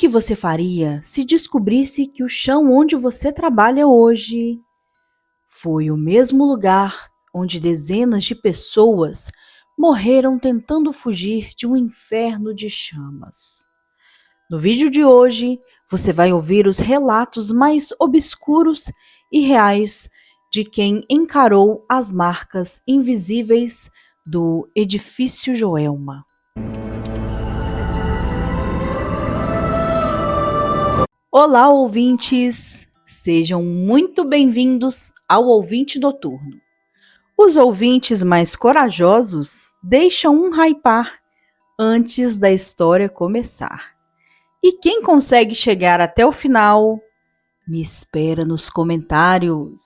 que você faria se descobrisse que o chão onde você trabalha hoje foi o mesmo lugar onde dezenas de pessoas morreram tentando fugir de um inferno de chamas? No vídeo de hoje, você vai ouvir os relatos mais obscuros e reais de quem encarou as marcas invisíveis do Edifício Joelma. Olá, ouvintes! Sejam muito bem-vindos ao Ouvinte Noturno. Os ouvintes mais corajosos deixam um hypar antes da história começar. E quem consegue chegar até o final, me espera nos comentários.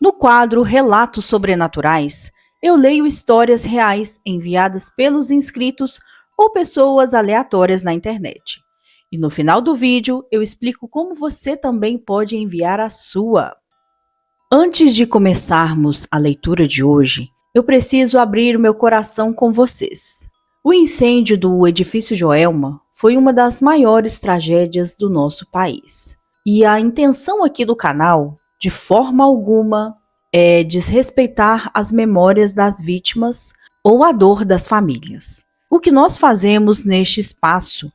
No quadro Relatos Sobrenaturais, eu leio histórias reais enviadas pelos inscritos ou pessoas aleatórias na internet. E no final do vídeo, eu explico como você também pode enviar a sua. Antes de começarmos a leitura de hoje, eu preciso abrir o meu coração com vocês. O incêndio do Edifício Joelma foi uma das maiores tragédias do nosso país. E a intenção aqui do canal, de forma alguma, é desrespeitar as memórias das vítimas ou a dor das famílias. O que nós fazemos neste espaço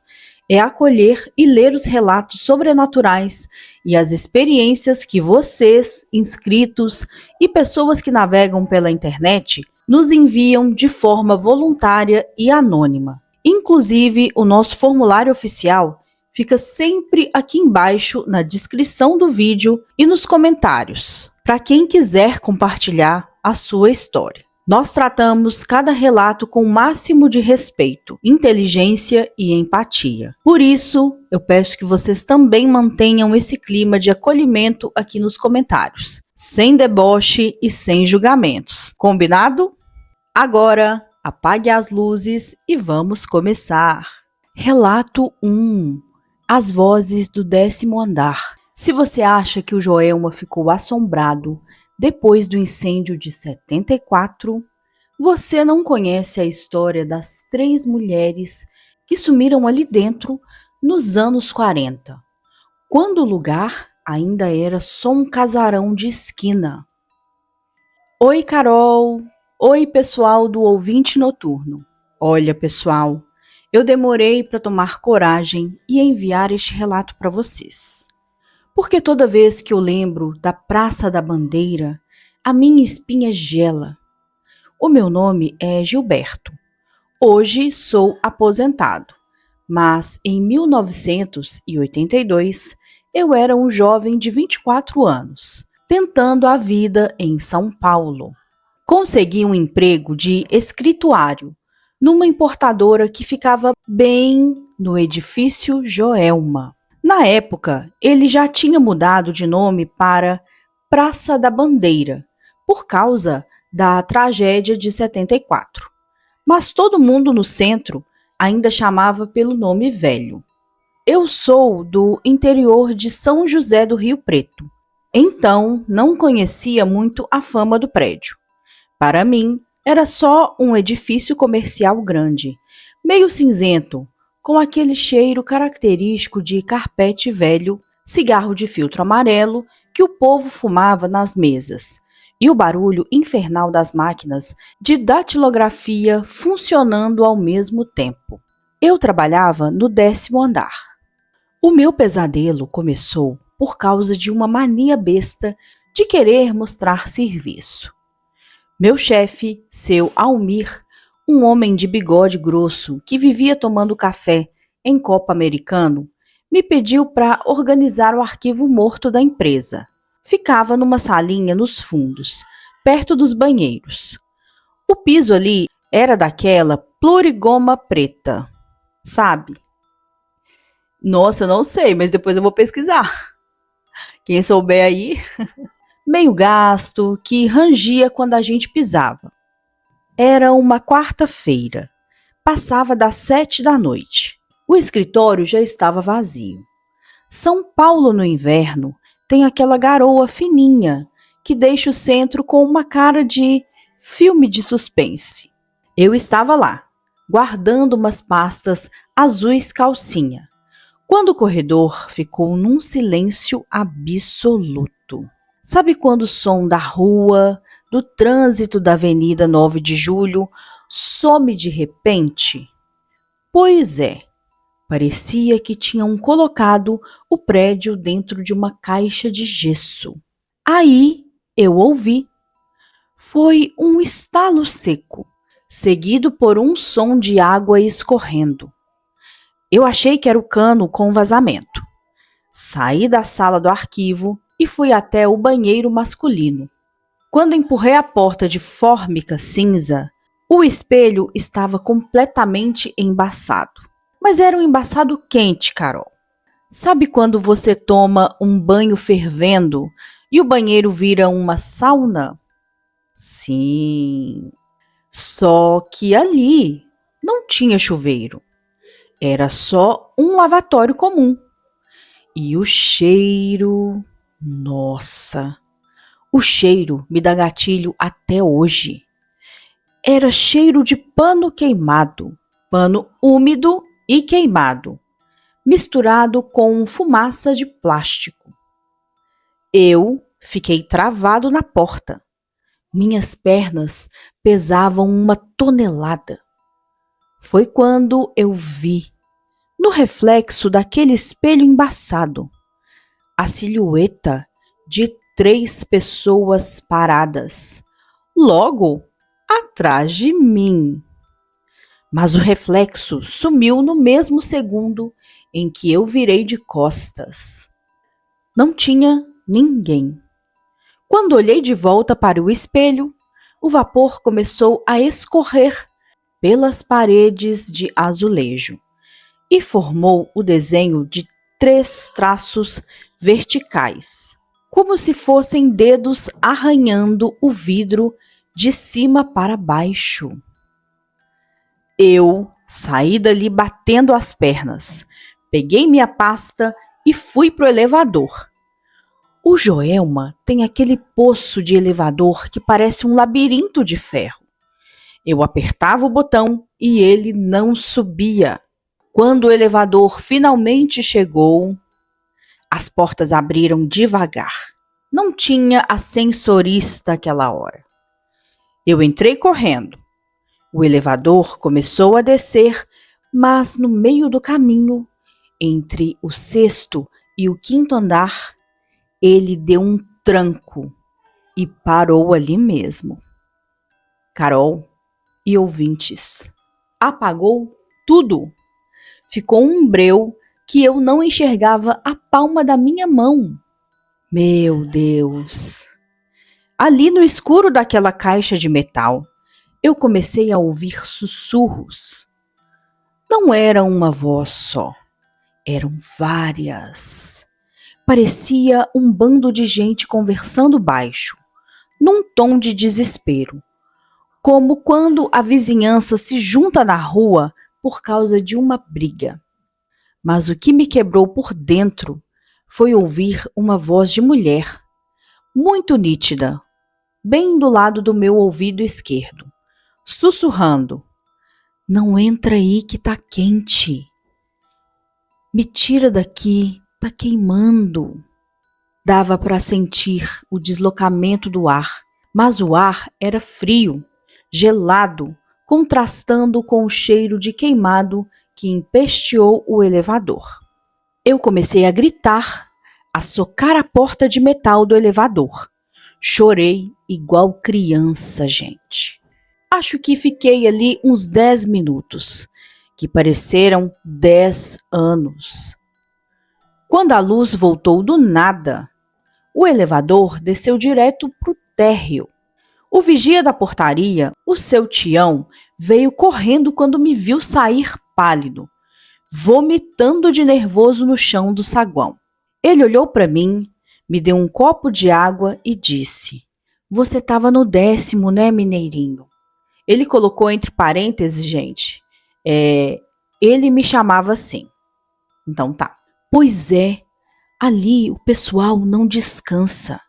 é acolher e ler os relatos sobrenaturais e as experiências que vocês, inscritos e pessoas que navegam pela internet, nos enviam de forma voluntária e anônima. Inclusive, o nosso formulário oficial fica sempre aqui embaixo na descrição do vídeo e nos comentários, para quem quiser compartilhar a sua história. Nós tratamos cada relato com o máximo de respeito, inteligência e empatia. Por isso, eu peço que vocês também mantenham esse clima de acolhimento aqui nos comentários, sem deboche e sem julgamentos. Combinado? Agora, apague as luzes e vamos começar. Relato 1. As vozes do 10º andar. Se você acha que o Joelma ficou assombrado depois do incêndio de 74, você não conhece a história das 3 mulheres que sumiram ali dentro nos anos 40, quando o lugar ainda era só um casarão de esquina. Oi, Carol! Oi, pessoal do Ouvinte Noturno. Olha, pessoal, eu demorei para tomar coragem e enviar este relato para vocês. Porque toda vez que eu lembro da Praça da Bandeira, a minha espinha gela. O meu nome é Gilberto. Hoje sou aposentado, mas em 1982 eu era um jovem de 24 anos, tentando a vida em São Paulo. Consegui um emprego de escrituário numa importadora que ficava bem no Edifício Joelma. Na época, ele já tinha mudado de nome para Praça da Bandeira, por causa da tragédia de 74. Mas todo mundo no centro ainda chamava pelo nome velho. Eu sou do interior de São José do Rio Preto, então não conhecia muito a fama do prédio. Para mim, era só um edifício comercial grande, meio cinzento, com aquele cheiro característico de carpete velho, cigarro de filtro amarelo que o povo fumava nas mesas, e o barulho infernal das máquinas de datilografia funcionando ao mesmo tempo. Eu trabalhava no 10º andar. O meu pesadelo começou por causa de uma mania besta de querer mostrar serviço. Meu chefe, seu Almir, um homem de bigode grosso que vivia tomando café em copo americano, me pediu para organizar o arquivo morto da empresa. Ficava numa salinha nos fundos, perto dos banheiros. O piso ali era daquela plurigoma preta, sabe? Nossa, eu não sei, mas depois eu vou pesquisar. Quem souber aí, meio gasto, que rangia quando a gente pisava. Era uma quarta-feira. Passava das 7 da noite. O escritório já estava vazio. São Paulo no inverno tem aquela garoa fininha que deixa o centro com uma cara de filme de suspense. Eu estava lá, guardando umas pastas azuis calcinha, Quando o corredor ficou num silêncio absoluto. Sabe quando o som da rua, do trânsito da Avenida 9 de Julho some de repente? Pois é, parecia que tinham colocado o prédio dentro de uma caixa de gesso. Aí eu ouvi. Foi um estalo seco, seguido por um som de água escorrendo. Eu achei que era o cano com vazamento. Saí da sala do arquivo e fui até o banheiro masculino. Quando empurrei a porta de fórmica cinza, o espelho estava completamente embaçado. Mas era um embaçado quente, Carol. Sabe quando você toma um banho fervendo e o banheiro vira uma sauna? Sim. Só que ali não tinha chuveiro. Era só um lavatório comum. E o cheiro... Nossa! O cheiro me dá gatilho até hoje. Era cheiro de pano queimado, pano úmido e queimado, misturado com fumaça de plástico. Eu fiquei travado na porta. Minhas pernas pesavam 1 tonelada. Foi quando eu vi, no reflexo daquele espelho embaçado, a silhueta de 3 pessoas paradas, logo atrás de mim. Mas o reflexo sumiu no mesmo segundo em que eu virei de costas. Não tinha ninguém. Quando olhei de volta para o espelho, o vapor começou a escorrer pelas paredes de azulejo e formou o desenho de 3 traços verticais, como se fossem dedos arranhando o vidro de cima para baixo. Eu saí dali batendo as pernas, peguei minha pasta e fui pro elevador. O Joelma tem aquele poço de elevador que parece um labirinto de ferro. Eu apertava o botão e ele não subia. Quando o elevador finalmente chegou, as portas abriram devagar. Não tinha ascensorista aquela hora. Eu entrei correndo. O elevador começou a descer, mas no meio do caminho, entre o 6º e o 5º andar, ele deu um tranco e parou ali mesmo. Carol e ouvintes, apagou tudo. Ficou um breu que eu não enxergava a palma da minha mão. Meu Deus! Ali no escuro daquela caixa de metal, eu comecei a ouvir sussurros. Não era uma voz só, eram várias. Parecia um bando de gente conversando baixo, num tom de desespero, como quando a vizinhança se junta na rua por causa de uma briga. Mas o que me quebrou por dentro foi ouvir uma voz de mulher, muito nítida, bem do lado do meu ouvido esquerdo, sussurrando: "Não entra aí que tá quente. Me tira daqui, tá queimando." Dava para sentir o deslocamento do ar, mas o ar era frio, gelado, contrastando com o cheiro de queimado que empesteou o elevador. Eu comecei a gritar, a socar a porta de metal do elevador. Chorei igual criança, gente. Acho que fiquei ali uns 10 minutos, que pareceram 10 anos. Quando a luz voltou do nada, o elevador desceu direto para o térreo. O vigia da portaria, o seu Tião, veio correndo quando me viu sair pálido, vomitando de nervoso no chão do saguão. Ele olhou para mim, me deu um copo de água e disse: "Você estava no 10º, né, mineirinho?" Ele colocou entre parênteses, gente, ele me chamava assim. Então tá. Pois é, ali o pessoal não descansa.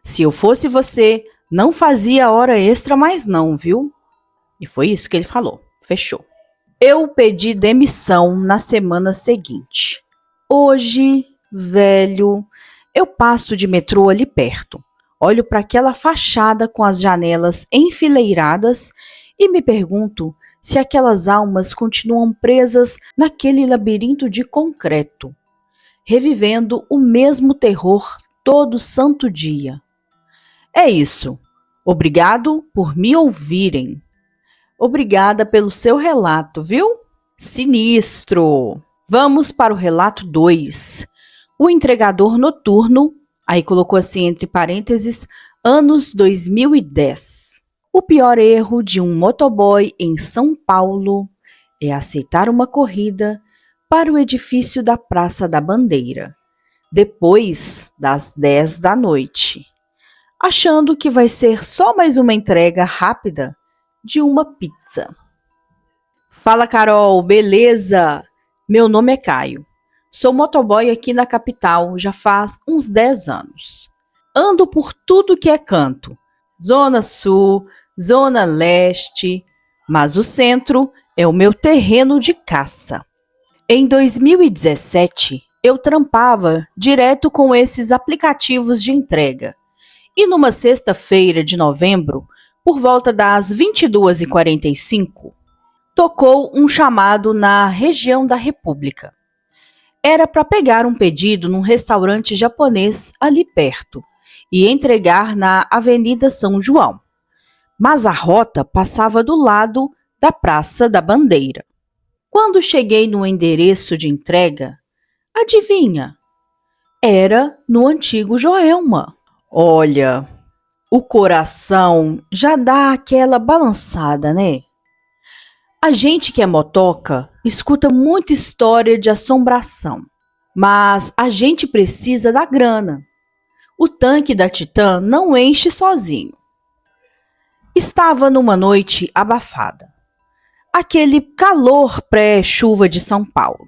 Se eu fosse você, não fazia hora extra mais não, viu? E foi isso que ele falou. Fechou. Eu pedi demissão na semana seguinte. Hoje, velho, eu passo de metrô ali perto. Olho para aquela fachada com as janelas enfileiradas e me pergunto se aquelas almas continuam presas naquele labirinto de concreto, revivendo o mesmo terror todo santo dia. É isso. Obrigado por me ouvirem. Obrigada pelo seu relato, viu? Sinistro! Vamos para o relato 2. O entregador noturno, aí colocou assim entre parênteses, anos 2010. O pior erro de um motoboy em São Paulo é aceitar uma corrida para o edifício da Praça da Bandeira, depois das 10 da noite, achando que vai ser só mais uma entrega rápida de uma pizza. Fala, Carol, beleza? Meu nome é Caio. Sou motoboy aqui na capital já faz uns 10 anos. Ando por tudo que é canto, Zona Sul, Zona Leste, mas o centro é o meu terreno de caça. Em 2017, eu trampava direto com esses aplicativos de entrega. E numa sexta-feira de novembro, por volta das 22h45, tocou um chamado na região da República. Era para pegar um pedido num restaurante japonês ali perto e entregar na Avenida São João. Mas a rota passava do lado da Praça da Bandeira. Quando cheguei no endereço de entrega, adivinha? Era no antigo Joelma. Olha, o coração já dá aquela balançada, né? A gente que é motoca escuta muita história de assombração, mas a gente precisa da grana. O tanque da Titã não enche sozinho. Estava numa noite abafada, aquele calor pré-chuva de São Paulo.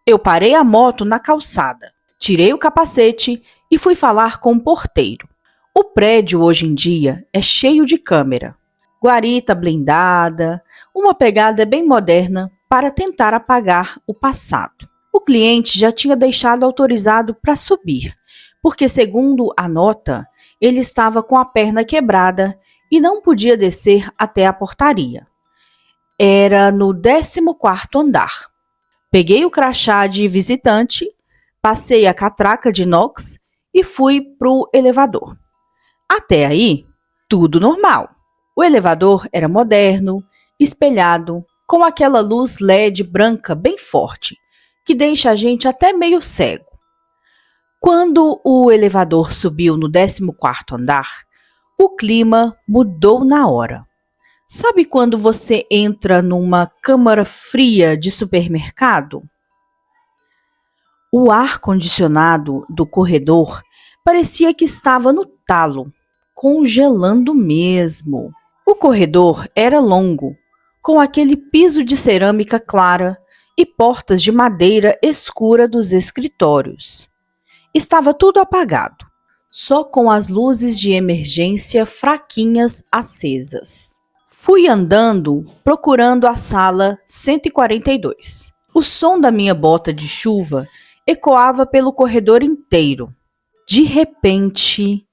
Eu parei a moto na calçada, tirei o capacete e fui falar com o porteiro. O prédio hoje em dia é cheio de câmera, guarita blindada, uma pegada bem moderna para tentar apagar o passado. O cliente já tinha deixado autorizado para subir, porque, segundo a nota, ele estava com a perna quebrada e não podia descer até a portaria. Era no 14º andar. Peguei o crachá de visitante, passei a catraca de inox e fui para o elevador. Até aí, tudo normal. O elevador era moderno, espelhado, com aquela luz LED branca bem forte, que deixa a gente até meio cego. Quando o elevador subiu no 14º andar, o clima mudou na hora. Sabe quando você entra numa câmara fria de supermercado? O ar-condicionado do corredor parecia que estava no talo, congelando mesmo. O corredor era longo, com aquele piso de cerâmica clara e portas de madeira escura dos escritórios. Estava tudo apagado, só com as luzes de emergência fraquinhas acesas. Fui andando, procurando a sala 142. O som da minha bota de chuva ecoava pelo corredor inteiro. De repente,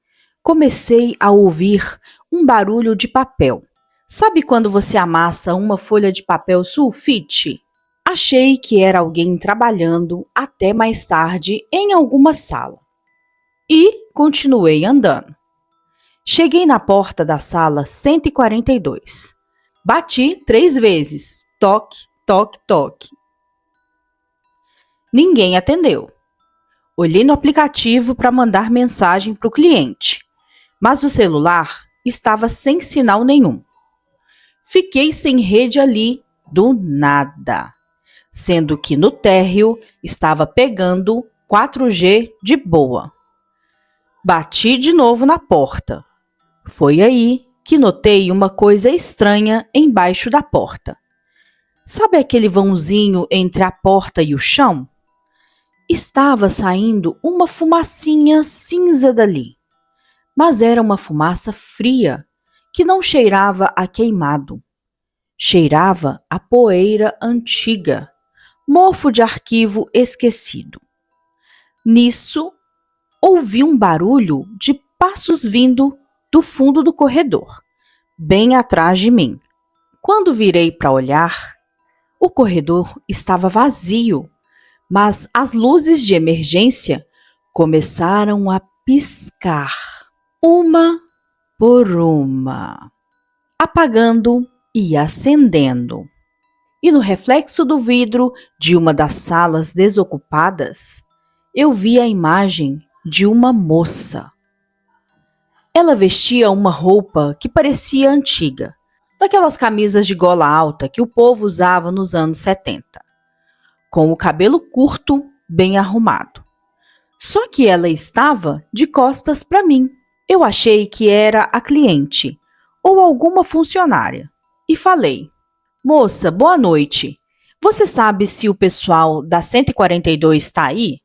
comecei a ouvir um barulho de papel. Sabe quando você amassa uma folha de papel sulfite? Achei que era alguém trabalhando até mais tarde em alguma sala. E continuei andando. Cheguei na porta da sala 142. Bati 3 vezes. Toque, toque, toque. Ninguém atendeu. Olhei no aplicativo para mandar mensagem para o cliente, mas o celular estava sem sinal nenhum. Fiquei sem rede ali do nada, sendo que no térreo estava pegando 4G de boa. Bati de novo na porta. Foi aí que notei uma coisa estranha embaixo da porta. Sabe aquele vãozinho entre a porta e o chão? Estava saindo uma fumacinha cinza dali, mas era uma fumaça fria, que não cheirava a queimado. Cheirava a poeira antiga, mofo de arquivo esquecido. Nisso, ouvi um barulho de passos vindo do fundo do corredor, bem atrás de mim. Quando virei para olhar, o corredor estava vazio, mas as luzes de emergência começaram a piscar, uma por uma, apagando e acendendo. E no reflexo do vidro de uma das salas desocupadas, eu vi a imagem de uma moça. Ela vestia uma roupa que parecia antiga, daquelas camisas de gola alta que o povo usava nos anos 70, com o cabelo curto, bem arrumado. Só que ela estava de costas para mim. Eu achei que era a cliente ou alguma funcionária e falei: "Moça, boa noite. Você sabe se o pessoal da 142 está aí?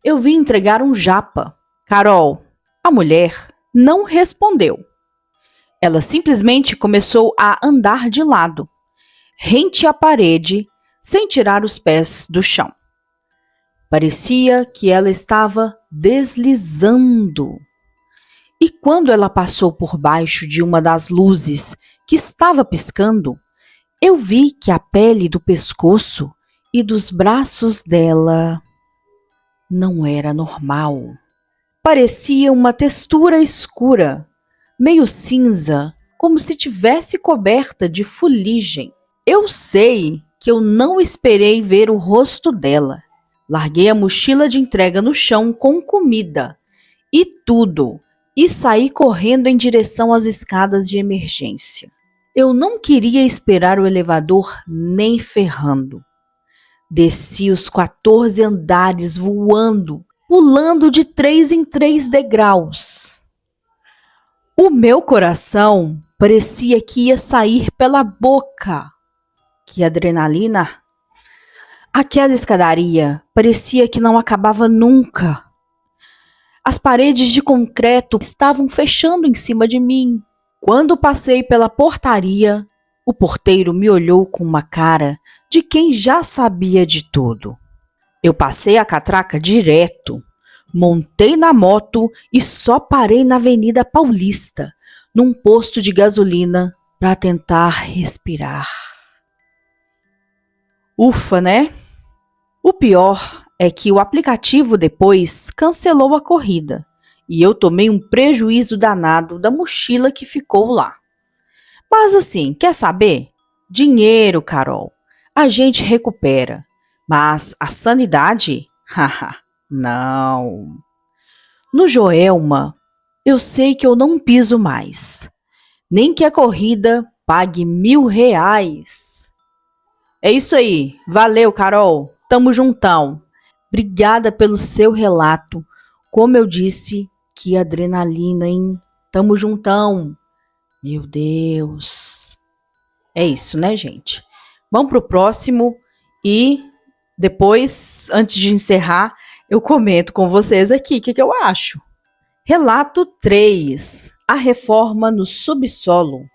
Eu vim entregar um japa." Carol, a mulher, não respondeu. Ela simplesmente começou a andar de lado, rente à parede, sem tirar os pés do chão. Parecia que ela estava deslizando. E quando ela passou por baixo de uma das luzes que estava piscando, eu vi que a pele do pescoço e dos braços dela não era normal. Parecia uma textura escura, meio cinza, como se tivesse coberta de fuligem. Eu sei que eu não esperei ver o rosto dela. Larguei a mochila de entrega no chão com comida e tudo e saí correndo em direção às escadas de emergência. Eu não queria esperar o elevador nem ferrando. Desci os 14 andares voando, pulando de 3 em 3 degraus. O meu coração parecia que ia sair pela boca. Que adrenalina! Aquela escadaria parecia que não acabava nunca. As paredes de concreto estavam fechando em cima de mim. Quando passei pela portaria, o porteiro me olhou com uma cara de quem já sabia de tudo. Eu passei a catraca direto, montei na moto e só parei na Avenida Paulista, num posto de gasolina, para tentar respirar. Ufa, né? O pior é que o aplicativo depois cancelou a corrida e eu tomei um prejuízo danado da mochila que ficou lá. Mas assim, quer saber? Dinheiro, Carol, a gente recupera, mas a sanidade? Haha, não. No Joelma, eu sei que eu não piso mais, nem que a corrida pague R$1.000. É isso aí, valeu, Carol, tamo juntão. Obrigada pelo seu relato. Como eu disse, que adrenalina, hein? Tamo juntão. Meu Deus. É isso, né, gente? Vamos pro próximo e depois, antes de encerrar, eu comento com vocês aqui o que eu acho. Relato 3. A reforma no subsolo.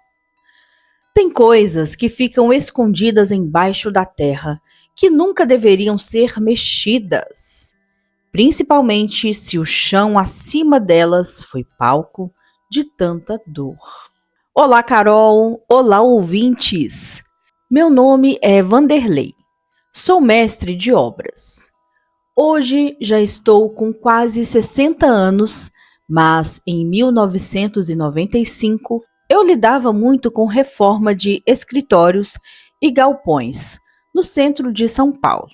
Tem coisas que ficam escondidas embaixo da terra que nunca deveriam ser mexidas, principalmente se o chão acima delas foi palco de tanta dor. Olá, Carol! Olá, ouvintes! Meu nome é Vanderlei, sou mestre de obras. Hoje já estou com quase 60 anos, mas em 1995 eu lidava muito com reforma de escritórios e galpões no centro de São Paulo.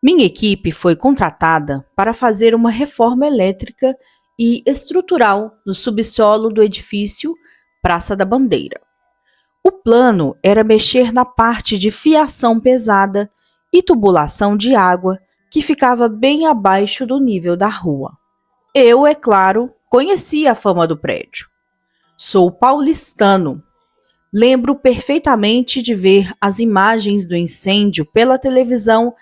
Minha equipe foi contratada para fazer uma reforma elétrica e estrutural no subsolo do edifício Praça da Bandeira. O plano era mexer na parte de fiação pesada e tubulação de água que ficava bem abaixo do nível da rua. Eu, é claro, conhecia a fama do prédio. Sou paulistano. Lembro perfeitamente de ver as imagens do incêndio pela televisão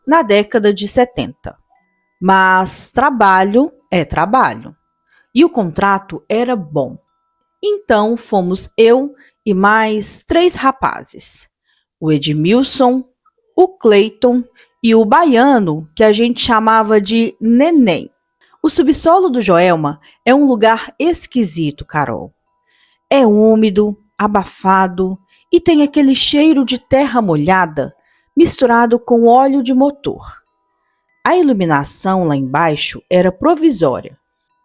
na década de 70. Mas trabalho é trabalho. E o contrato era bom. Então fomos eu e mais 3 rapazes. O Edmilson, o Cleiton e o baiano, que a gente chamava de Neném. O subsolo do Joelma é um lugar esquisito, Carol. É úmido, abafado e tem aquele cheiro de terra molhada misturado com óleo de motor. A iluminação lá embaixo era provisória.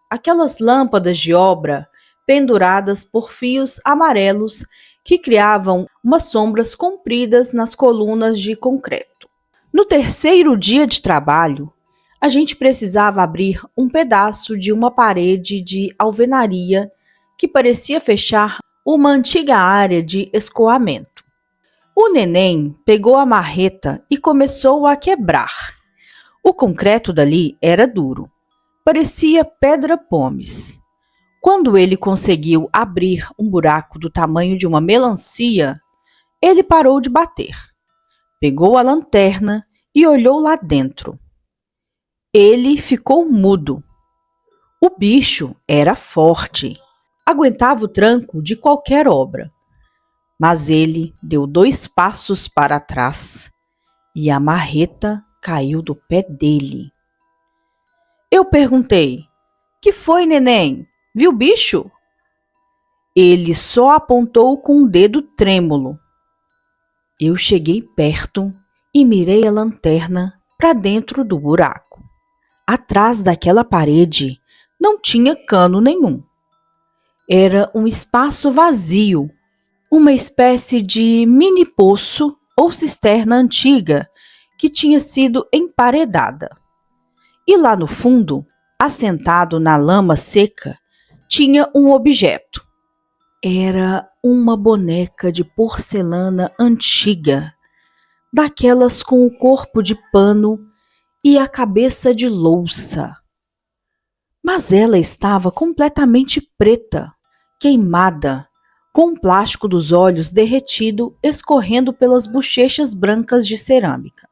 Aquelas lâmpadas de obra penduradas por fios amarelos que criavam umas sombras compridas nas colunas de concreto. No terceiro dia de trabalho, a gente precisava abrir um pedaço de uma parede de alvenaria que parecia fechar uma antiga área de escoamento. O Neném pegou a marreta e começou a quebrar. O concreto dali era duro, parecia pedra-pomes. Quando ele conseguiu abrir um buraco do tamanho de uma melancia, ele parou de bater. Pegou a lanterna e olhou lá dentro. Ele ficou mudo. O bicho era forte, aguentava o tranco de qualquer obra. Mas ele deu 2 passos para trás e a marreta caiu do pé dele. Eu perguntei: "Que foi, Neném? Viu o bicho?" Ele só apontou com o dedo trêmulo. Eu cheguei perto e mirei a lanterna para dentro do buraco. Atrás daquela parede não tinha cano nenhum. Era um espaço vazio, uma espécie de mini poço ou cisterna antiga que tinha sido emparedada. E lá no fundo, assentado na lama seca, tinha um objeto. Era uma boneca de porcelana antiga, daquelas com o corpo de pano e a cabeça de louça. Mas ela estava completamente preta, queimada, com o plástico dos olhos derretido escorrendo pelas bochechas brancas de cerâmica.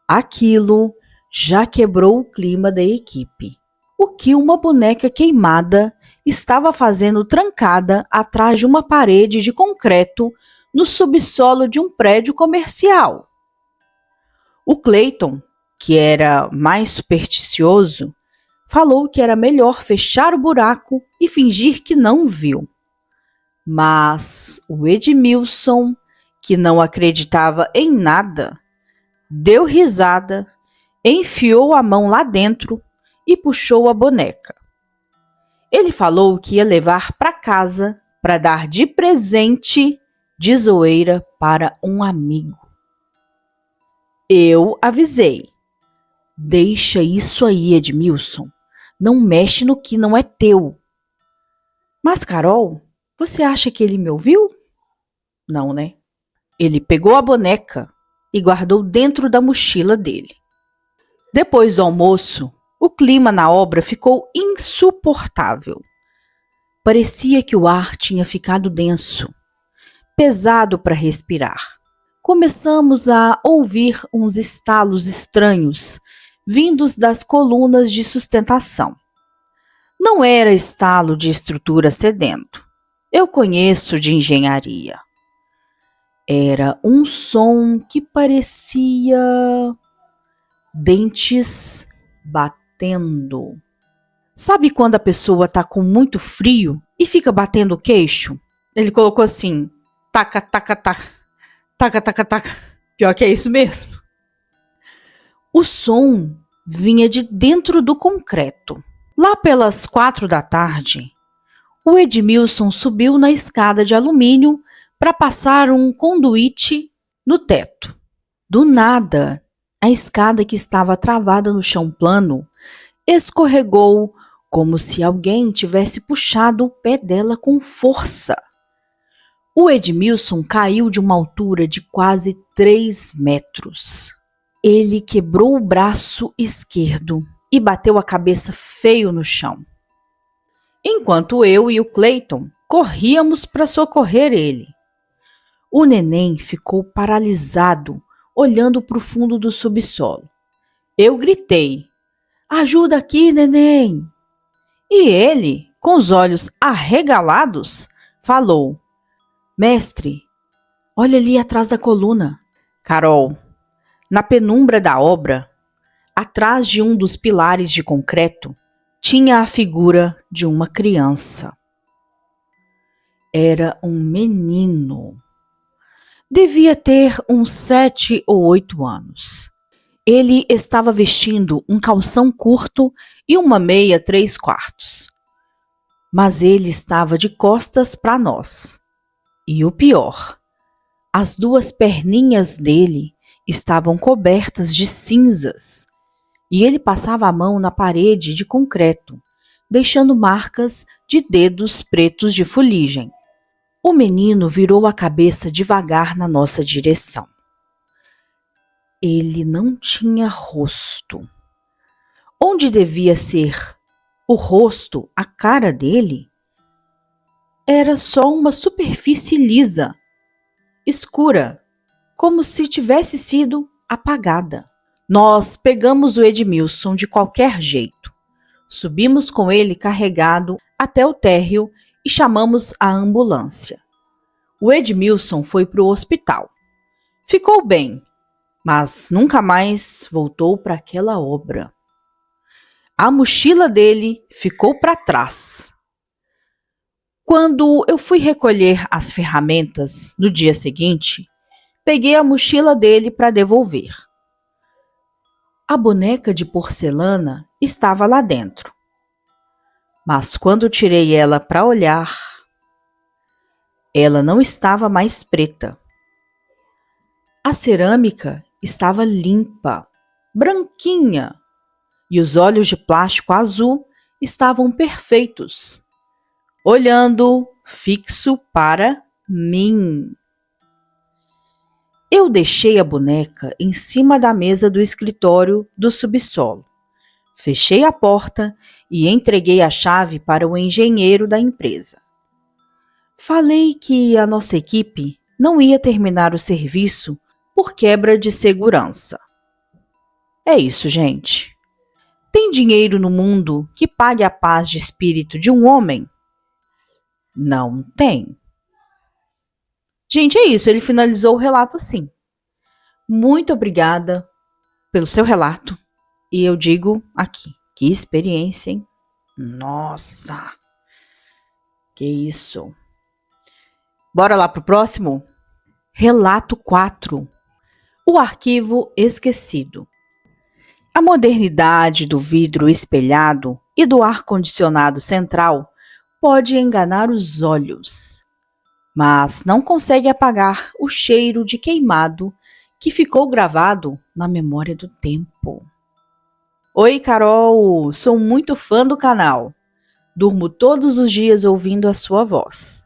Aquilo já quebrou o clima da equipe. O que uma boneca queimada estava fazendo trancada atrás de uma parede de concreto no subsolo de um prédio comercial? O Cleiton, que era mais supersticioso, falou que era melhor fechar o buraco e fingir que não viu. Mas o Edmilson, que não acreditava em nada, deu risada, enfiou a mão lá dentro e puxou a boneca. Ele falou que ia levar para casa para dar de presente de zoeira para um amigo. Eu avisei: "Deixa isso aí, Edmilson. Não mexe no que não é teu." Mas, Carol, você acha que ele me ouviu? Não, né? Ele pegou a boneca e guardou dentro da mochila dele. Depois do almoço, o clima na obra ficou insuportável. Parecia que o ar tinha ficado denso, pesado para respirar. Começamos a ouvir uns estalos estranhos vindos das colunas de sustentação. Não era estalo de estrutura cedendo. Eu conheço de engenharia. Era um som que parecia dentes batendo. Sabe quando a pessoa tá com muito frio e fica batendo o queixo? Ele colocou assim: taca, taca, taca, taca, taca, taca. Pior que é isso mesmo. O som vinha de dentro do concreto. Lá pelas 4 da tarde, o Edmilson subiu na escada de alumínio para passar um conduíte no teto. Do nada, a escada que estava travada no chão plano escorregou como se alguém tivesse puxado o pé dela com força. O Edmilson caiu de uma altura de quase 3 metros. Ele quebrou o braço esquerdo e bateu a cabeça feio no chão. Enquanto eu e o Cleiton corríamos para socorrer ele. O Neném ficou paralisado, olhando para o fundo do subsolo. Eu gritei: "Ajuda aqui, Neném!" E ele, com os olhos arregalados, falou: "Mestre, olha ali atrás da coluna." Carol, Na penumbra da obra, atrás de um dos pilares de concreto, tinha a figura de uma criança. Era um menino. Devia ter uns 7 ou 8 anos. Ele estava vestindo um calção curto e uma meia 3/4. Mas ele estava de costas para nós. E o pior, as 2 perninhas dele estavam cobertas de cinzas. E ele passava a mão na parede de concreto, deixando marcas de dedos pretos de fuligem. O menino virou a cabeça devagar na nossa direção. Ele não tinha rosto. Onde devia ser o rosto, a cara dele, era só uma superfície lisa, escura, como se tivesse sido apagada. Nós pegamos o Edmilson de qualquer jeito. Subimos com ele carregado até o térreo e chamamos a ambulância. O Edmilson foi para o hospital. Ficou bem, mas nunca mais voltou para aquela obra. A mochila dele ficou para trás. Quando eu fui recolher as ferramentas no dia seguinte, peguei a mochila dele para devolver. A boneca de porcelana estava lá dentro. Mas quando tirei ela para olhar, ela não estava mais preta. A cerâmica estava limpa, branquinha, e os olhos de plástico azul estavam perfeitos, olhando fixo para mim. Eu deixei a boneca em cima da mesa do escritório do subsolo. Fechei a porta e entreguei a chave para o engenheiro da empresa. Falei que a nossa equipe não ia terminar o serviço por quebra de segurança. É isso, gente. Tem dinheiro no mundo que pague a paz de espírito de um homem? Não tem. Gente, é isso. Ele finalizou o relato assim. Muito obrigada pelo seu relato. E eu digo aqui, que experiência, hein? Nossa! Que isso! Bora lá pro próximo? Relato 4. O arquivo esquecido. A modernidade do vidro espelhado e do ar-condicionado central pode enganar os olhos, mas não consegue apagar o cheiro de queimado que ficou gravado na memória do tempo. Oi, Carol! Sou muito fã do canal. Durmo todos os dias ouvindo a sua voz.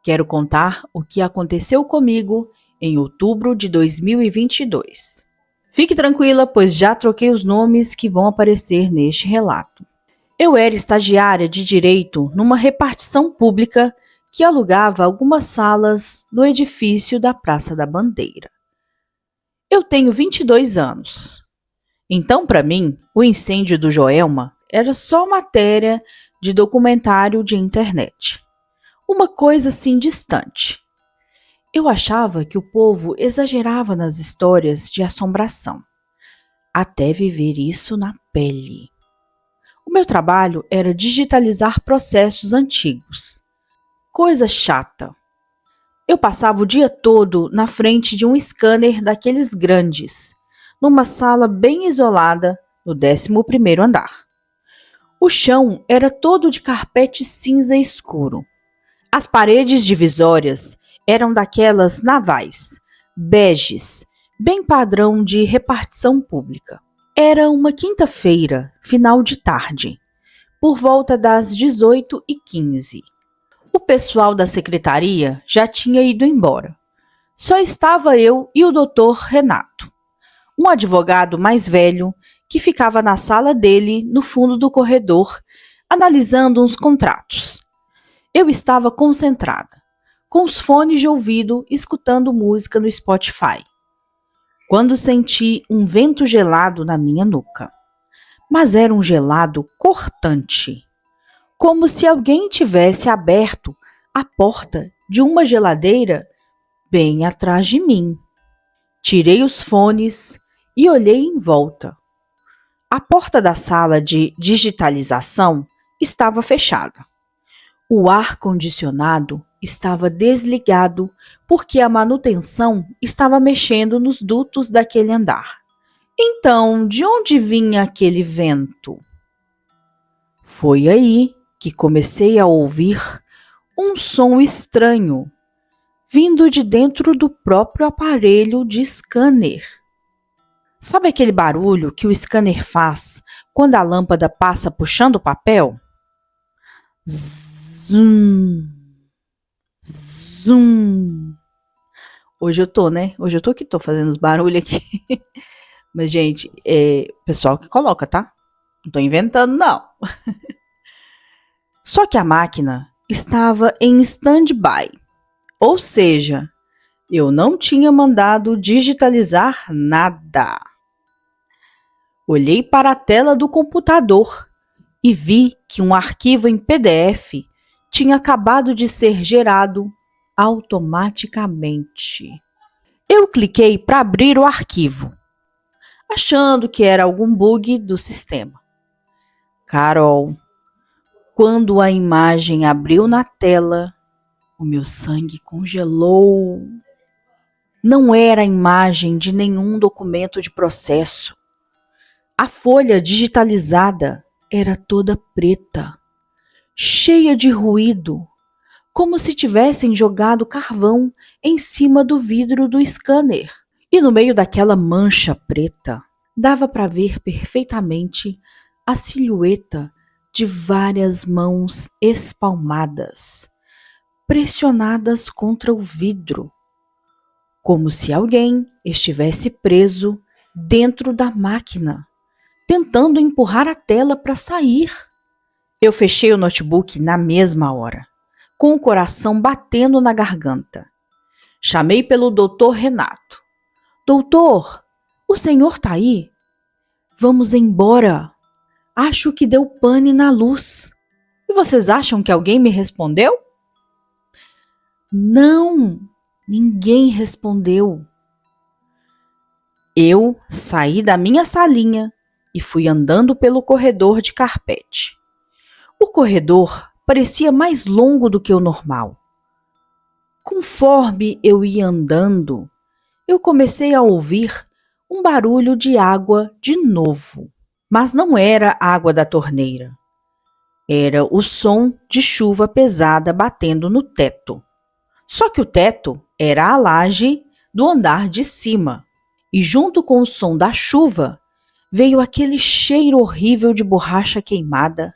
Quero contar o que aconteceu comigo em outubro de 2022. Fique tranquila, pois já troquei os nomes que vão aparecer neste relato. Eu era estagiária de direito numa repartição pública que alugava algumas salas no edifício da Praça da Bandeira. Eu tenho 22 anos. Então, para mim, o incêndio do Joelma era só matéria de documentário de internet. Uma coisa assim distante. Eu achava que o povo exagerava nas histórias de assombração, até viver isso na pele. O meu trabalho era digitalizar processos antigos. Coisa chata. Eu passava o dia todo na frente de um scanner daqueles grandes, numa sala bem isolada no 11º andar. O chão era todo de carpete cinza escuro. As paredes divisórias eram daquelas navais, beges, bem padrão de repartição pública. Era uma quinta-feira, final de tarde, por volta das 18h15. O pessoal da secretaria já tinha ido embora. Só estava eu e o Dr. Renato, um advogado mais velho que ficava na sala dele no fundo do corredor, analisando uns contratos. Eu estava concentrada, com os fones de ouvido, escutando música no Spotify, quando senti um vento gelado na minha nuca. Mas era um gelado cortante, como se alguém tivesse aberto a porta de uma geladeira bem atrás de mim. Tirei os fones e olhei em volta. A porta da sala de digitalização estava fechada. O ar-condicionado estava desligado porque a manutenção estava mexendo nos dutos daquele andar. Então, de onde vinha aquele vento? Foi aí que comecei a ouvir um som estranho, vindo de dentro do próprio aparelho de scanner. Sabe aquele barulho que o scanner faz quando a lâmpada passa puxando o papel? Zum, zum. Hoje eu tô que tô fazendo os barulhos aqui. Mas, gente, é pessoal que coloca, tá? Não tô inventando, não. Só que a máquina estava em stand-by. Ou seja, eu não tinha mandado digitalizar nada. Olhei para a tela do computador e vi que um arquivo em PDF tinha acabado de ser gerado automaticamente. Eu cliquei para abrir o arquivo, achando que era algum bug do sistema. Carol, quando a imagem abriu na tela, o meu sangue congelou. Não era a imagem de nenhum documento de processo. A folha digitalizada era toda preta, cheia de ruído, como se tivessem jogado carvão em cima do vidro do scanner. E no meio daquela mancha preta, dava para ver perfeitamente a silhueta de várias mãos espalmadas, pressionadas contra o vidro, como se alguém estivesse preso dentro da máquina, tentando empurrar a tela para sair. Eu fechei o notebook na mesma hora, com o coração batendo na garganta. Chamei pelo Dr. Renato. Doutor, o senhor tá aí? Vamos embora. Acho que deu pane na luz. E vocês acham que alguém me respondeu? Não, ninguém respondeu. Eu saí da minha salinha e fui andando pelo corredor de carpete. O corredor parecia mais longo do que o normal. Conforme eu ia andando, eu comecei a ouvir um barulho de água de novo. Mas não era água da torneira. Era o som de chuva pesada batendo no teto. Só que o teto era a laje do andar de cima. E junto com o som da chuva, veio aquele cheiro horrível de borracha queimada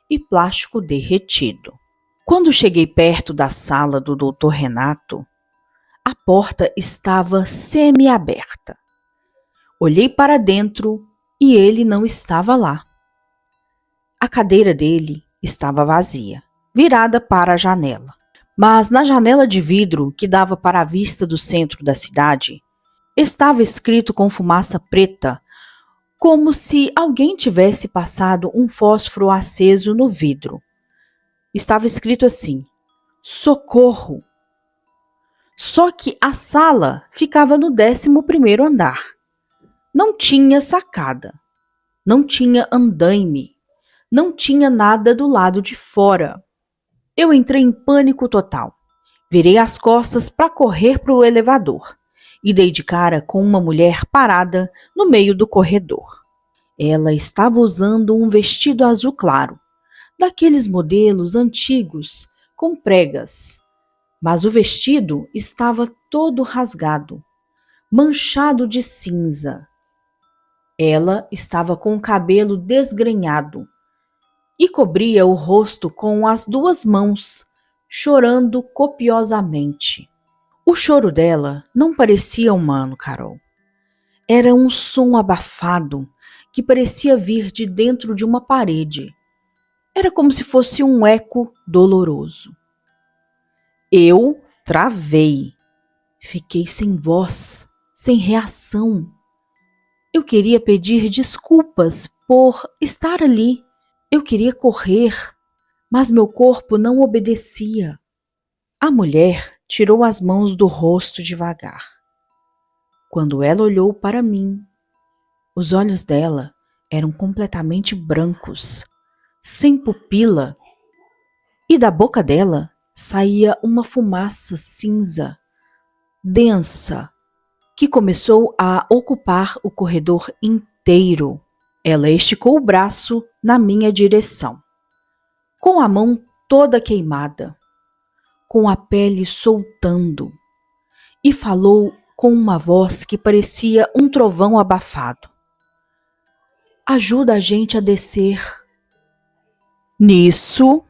e plástico derretido. Quando cheguei perto da sala do Dr. Renato, a porta estava semi-aberta. Olhei para dentro e ele não estava lá. A cadeira dele estava vazia, virada para a janela. Mas na janela de vidro que dava para a vista do centro da cidade, estava escrito com fumaça preta, como se alguém tivesse passado um fósforo aceso no vidro. Estava escrito assim: socorro! Só que a sala ficava no 11º andar. Não tinha sacada, não tinha andaime, não tinha nada do lado de fora. Eu entrei em pânico total. Virei as costas para correr para o elevador e dei de cara com uma mulher parada no meio do corredor. Ela estava usando um vestido azul claro, daqueles modelos antigos com pregas, mas o vestido estava todo rasgado, manchado de cinza. Ela estava com o cabelo desgrenhado e cobria o rosto com as 2 mãos, chorando copiosamente. O choro dela não parecia humano, Carol. Era um som abafado que parecia vir de dentro de uma parede. Era como se fosse um eco doloroso. Eu travei. Fiquei sem voz, sem reação. Eu queria pedir desculpas por estar ali. Eu queria correr, mas meu corpo não obedecia. A mulher tirou as mãos do rosto devagar. Quando ela olhou para mim, os olhos dela eram completamente brancos, sem pupila, e da boca dela saía uma fumaça cinza, densa, que começou a ocupar o corredor inteiro. Ela esticou o braço na minha direção, com a mão toda queimada, com a pele soltando, e falou com uma voz que parecia um trovão abafado. Ajuda a gente a descer. Nisso,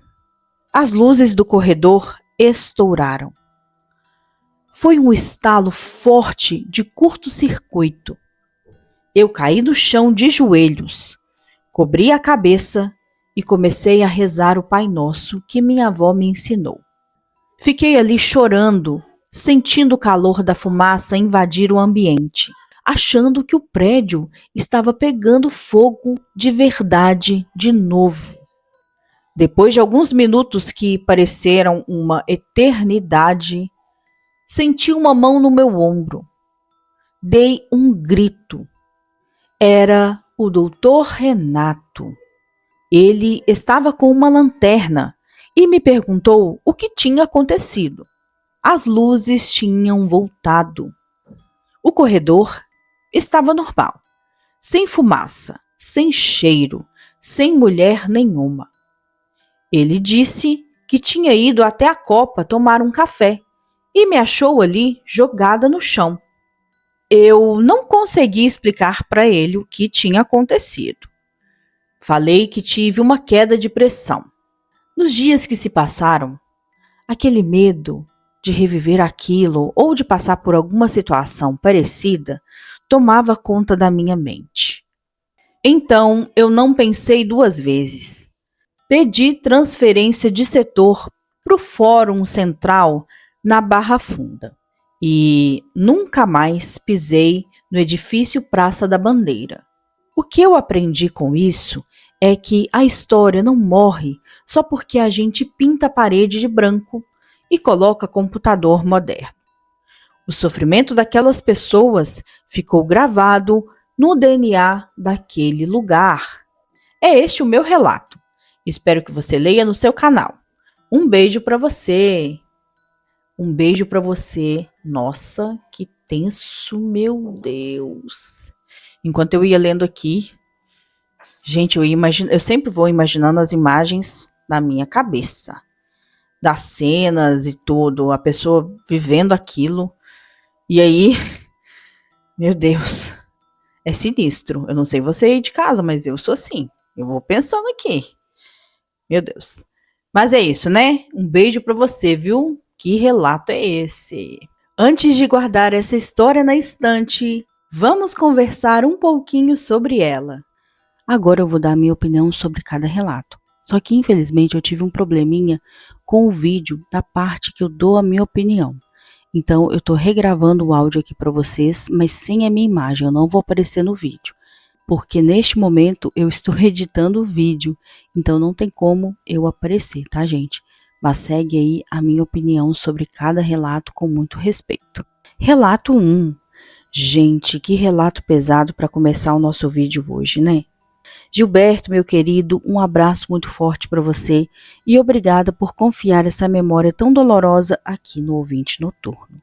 as luzes do corredor estouraram. Foi um estalo forte de curto-circuito. Eu caí no chão de joelhos, cobri a cabeça e comecei a rezar o Pai Nosso que minha avó me ensinou. Fiquei ali chorando, sentindo o calor da fumaça invadir o ambiente, achando que o prédio estava pegando fogo de verdade de novo. Depois de alguns minutos que pareceram uma eternidade, senti uma mão no meu ombro. Dei um grito. Era o Dr. Renato. Ele estava com uma lanterna e me perguntou o que tinha acontecido. As luzes tinham voltado. O corredor estava normal, sem fumaça, sem cheiro, sem mulher nenhuma. Ele disse que tinha ido até a copa tomar um café e me achou ali jogada no chão. Eu não consegui explicar para ele o que tinha acontecido. Falei que tive uma queda de pressão. Nos dias que se passaram, aquele medo de reviver aquilo ou de passar por alguma situação parecida tomava conta da minha mente. Então, eu não pensei duas vezes. Pedi transferência de setor para o Fórum Central na Barra Funda e nunca mais pisei no edifício Praça da Bandeira. O que eu aprendi com isso é que a história não morre só porque a gente pinta a parede de branco e coloca computador moderno. O sofrimento daquelas pessoas ficou gravado no DNA daquele lugar. É este o meu relato. Espero que você leia no seu canal. Um beijo para você. Um beijo para você. Nossa, que tenso, meu Deus. Enquanto eu ia lendo aqui, gente, eu sempre vou imaginando as imagens na minha cabeça. Das cenas e tudo, a pessoa vivendo aquilo. E aí, meu Deus, é sinistro. Eu não sei você aí de casa, mas eu sou assim. Eu vou pensando aqui. Meu Deus. Mas é isso, né? Um beijo pra você, viu? Que relato é esse? Antes de guardar essa história na estante, vamos conversar um pouquinho sobre ela. Agora eu vou dar a minha opinião sobre cada relato. Só que, infelizmente, eu tive um probleminha com o vídeo da parte que eu dou a minha opinião. Então, eu tô regravando o áudio aqui para vocês, mas sem a minha imagem, eu não vou aparecer no vídeo. Porque neste momento eu estou editando o vídeo, então não tem como eu aparecer, tá, gente? Mas segue aí a minha opinião sobre cada relato com muito respeito. Relato 1. Gente, que relato pesado para começar o nosso vídeo hoje, né? Gilberto, meu querido, um abraço muito forte para você e obrigada por confiar essa memória tão dolorosa aqui no Ouvinte Noturno.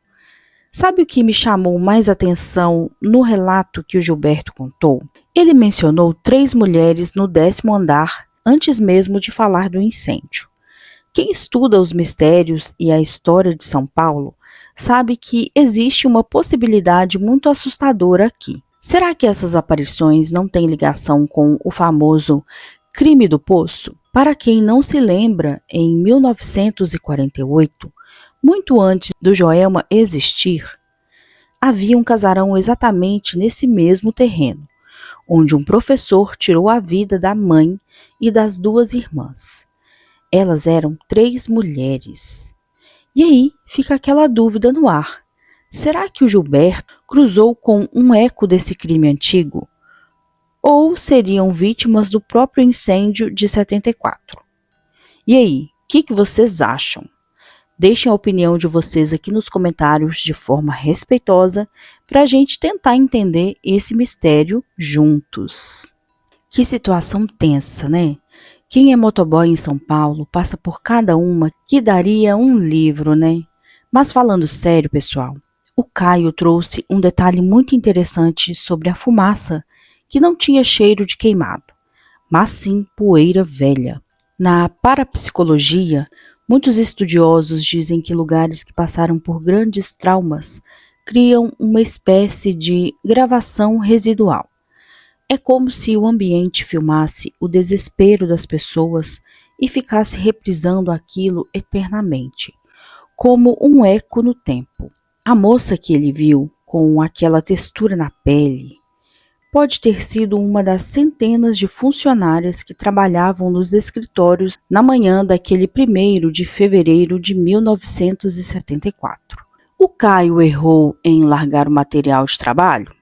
Sabe o que me chamou mais atenção no relato que o Gilberto contou? Ele mencionou 3 mulheres no 10º andar antes mesmo de falar do incêndio. Quem estuda os mistérios e a história de São Paulo sabe que existe uma possibilidade muito assustadora aqui. Será que essas aparições não têm ligação com o famoso crime do poço? Para quem não se lembra, em 1948, muito antes do Joelma existir, havia um casarão exatamente nesse mesmo terreno, onde um professor tirou a vida da mãe e das 2 irmãs. Elas eram 3 mulheres. E aí fica aquela dúvida no ar. Será que o Gilberto cruzou com um eco desse crime antigo? Ou seriam vítimas do próprio incêndio de 74? E aí, o que vocês acham? Deixem a opinião de vocês aqui nos comentários de forma respeitosa para a gente tentar entender esse mistério juntos. Que situação tensa, né? Quem é motoboy em São Paulo passa por cada uma que daria um livro, né? Mas falando sério, pessoal, o Caio trouxe um detalhe muito interessante sobre a fumaça, que não tinha cheiro de queimado, mas sim poeira velha. Na parapsicologia, muitos estudiosos dizem que lugares que passaram por grandes traumas criam uma espécie de gravação residual. É como se o ambiente filmasse o desespero das pessoas e ficasse reprisando aquilo eternamente, como um eco no tempo. A moça que ele viu, com aquela textura na pele, pode ter sido uma das centenas de funcionárias que trabalhavam nos escritórios na manhã daquele 1º de fevereiro de 1974. O Caio errou em largar o material de trabalho?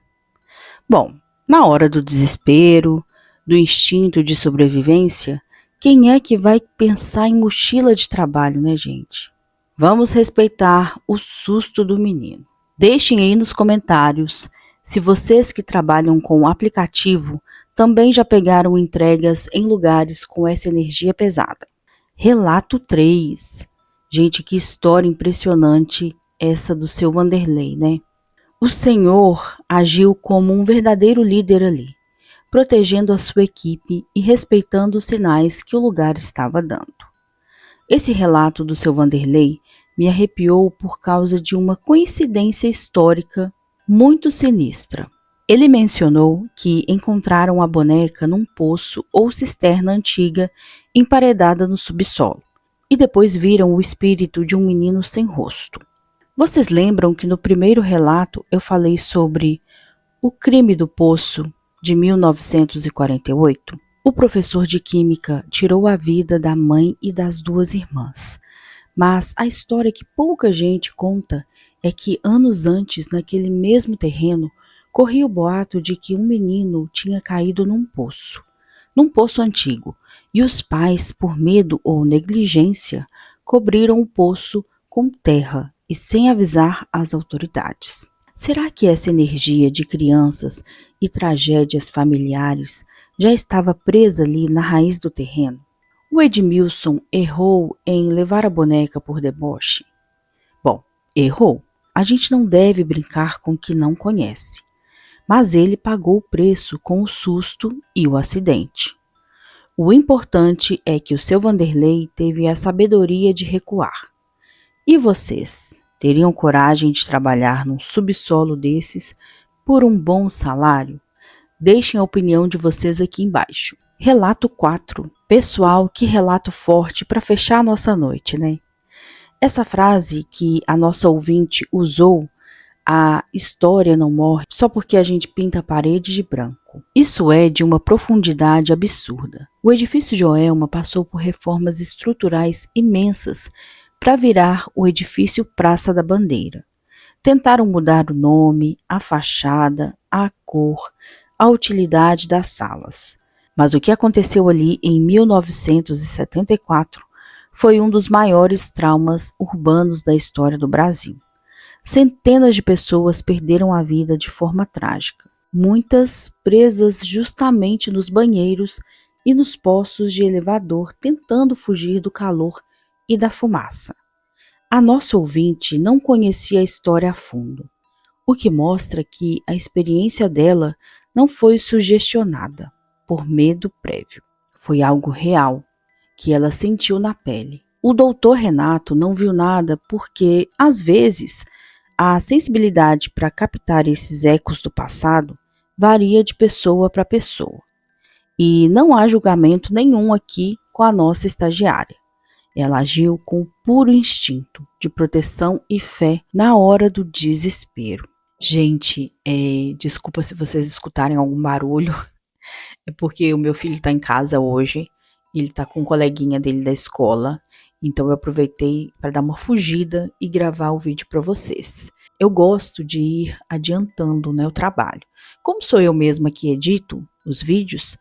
Bom, na hora do desespero, do instinto de sobrevivência, quem é que vai pensar em mochila de trabalho, né, gente? Vamos respeitar o susto do menino. Deixem aí nos comentários se vocês que trabalham com o aplicativo também já pegaram entregas em lugares com essa energia pesada. Relato 3. Gente, que história impressionante essa do seu Vanderlei, né? O senhor agiu como um verdadeiro líder ali, protegendo a sua equipe e respeitando os sinais que o lugar estava dando. Esse relato do seu Vanderlei me arrepiou por causa de uma coincidência histórica muito sinistra. Ele mencionou que encontraram a boneca num poço ou cisterna antiga emparedada no subsolo, e depois viram o espírito de um menino sem rosto. Vocês lembram que no primeiro relato eu falei sobre o crime do poço de 1948? O professor de química tirou a vida da mãe e das 2 irmãs. Mas a história que pouca gente conta é que anos antes, naquele mesmo terreno, corria o boato de que um menino tinha caído num poço antigo, e os pais, por medo ou negligência, cobriram o poço com terra e sem avisar as autoridades. Será que essa energia de crianças e tragédias familiares já estava presa ali na raiz do terreno? O Edmilson errou em levar a boneca por deboche? Bom, errou. A gente não deve brincar com o que não conhece. Mas ele pagou o preço com o susto e o acidente. O importante é que o seu Vanderlei teve a sabedoria de recuar. E vocês, teriam coragem de trabalhar num subsolo desses por um bom salário? Deixem a opinião de vocês aqui embaixo. Relato 4. Pessoal, que relato forte para fechar a nossa noite, né? Essa frase que a nossa ouvinte usou, a história não morre só porque a gente pinta a parede de branco. Isso é de uma profundidade absurda. O edifício Joelma passou por reformas estruturais imensas para virar o edifício Praça da Bandeira. Tentaram mudar o nome, a fachada, a cor, a utilidade das salas. Mas o que aconteceu ali em 1974 foi um dos maiores traumas urbanos da história do Brasil. Centenas de pessoas perderam a vida de forma trágica, muitas presas justamente nos banheiros e nos poços de elevador tentando fugir do calor e da fumaça. A nossa ouvinte não conhecia a história a fundo, o que mostra que a experiência dela não foi sugestionada por medo prévio. Foi algo real, que ela sentiu na pele. O doutor Renato não viu nada porque, às vezes, a sensibilidade para captar esses ecos do passado varia de pessoa para pessoa. E não há julgamento nenhum aqui com a nossa estagiária. Ela agiu com puro instinto de proteção e fé na hora do desespero. Gente, desculpa se vocês escutarem algum barulho, é porque o meu filho está em casa hoje, ele está com um coleguinha dele da escola, então eu aproveitei para dar uma fugida e gravar o vídeo para vocês. Eu gosto de ir adiantando, né, o trabalho. Como sou eu mesma que edito os vídeos,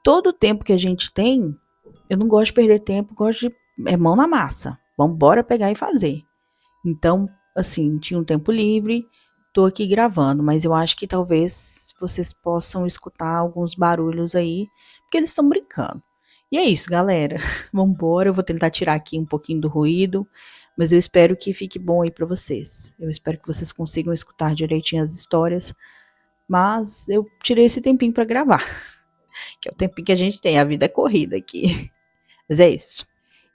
todo o tempo que a gente tem, eu não gosto de perder tempo, gosto de mão na massa. Vamos bora pegar e fazer. Então, assim, tinha um tempo livre, tô aqui gravando, mas eu acho que talvez vocês possam escutar alguns barulhos aí, porque eles estão brincando. E é isso, galera. Vambora, eu vou tentar tirar aqui um pouquinho do ruído, mas eu espero que fique bom aí pra vocês. Eu espero que vocês consigam escutar direitinho as histórias, mas eu tirei esse tempinho pra gravar, que é o tempinho que a gente tem, a vida é corrida aqui. Mas é isso.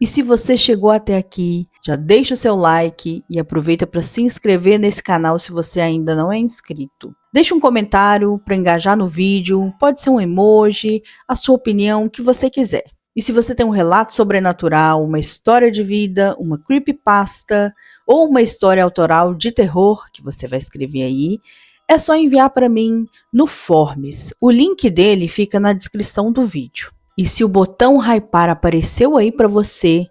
E se você chegou até aqui, já deixa o seu like e aproveita para se inscrever nesse canal se você ainda não é inscrito. Deixa um comentário para engajar no vídeo, pode ser um emoji, a sua opinião, o que você quiser. E se você tem um relato sobrenatural, uma história de vida, uma creepypasta ou uma história autoral de terror que você vai escrever aí, é só enviar para mim no Forms. O link dele fica na descrição do vídeo. E se o botão hypar apareceu aí para você,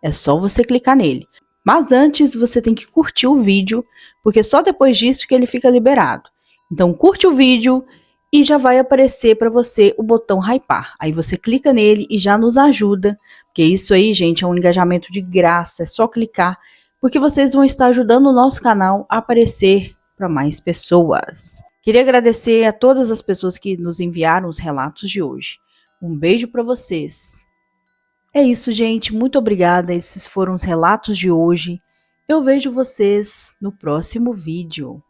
é só você clicar nele. Mas antes você tem que curtir o vídeo, porque só depois disso que ele fica liberado. Então curte o vídeo e já vai aparecer para você o botão hypar. Aí você clica nele e já nos ajuda, porque isso aí, gente, é um engajamento de graça, é só clicar, porque vocês vão estar ajudando o nosso canal a aparecer para mais pessoas. Queria agradecer a todas as pessoas que nos enviaram os relatos de hoje. Um beijo para vocês. É isso, gente. Muito obrigada. Esses foram os relatos de hoje. Eu vejo vocês no próximo vídeo.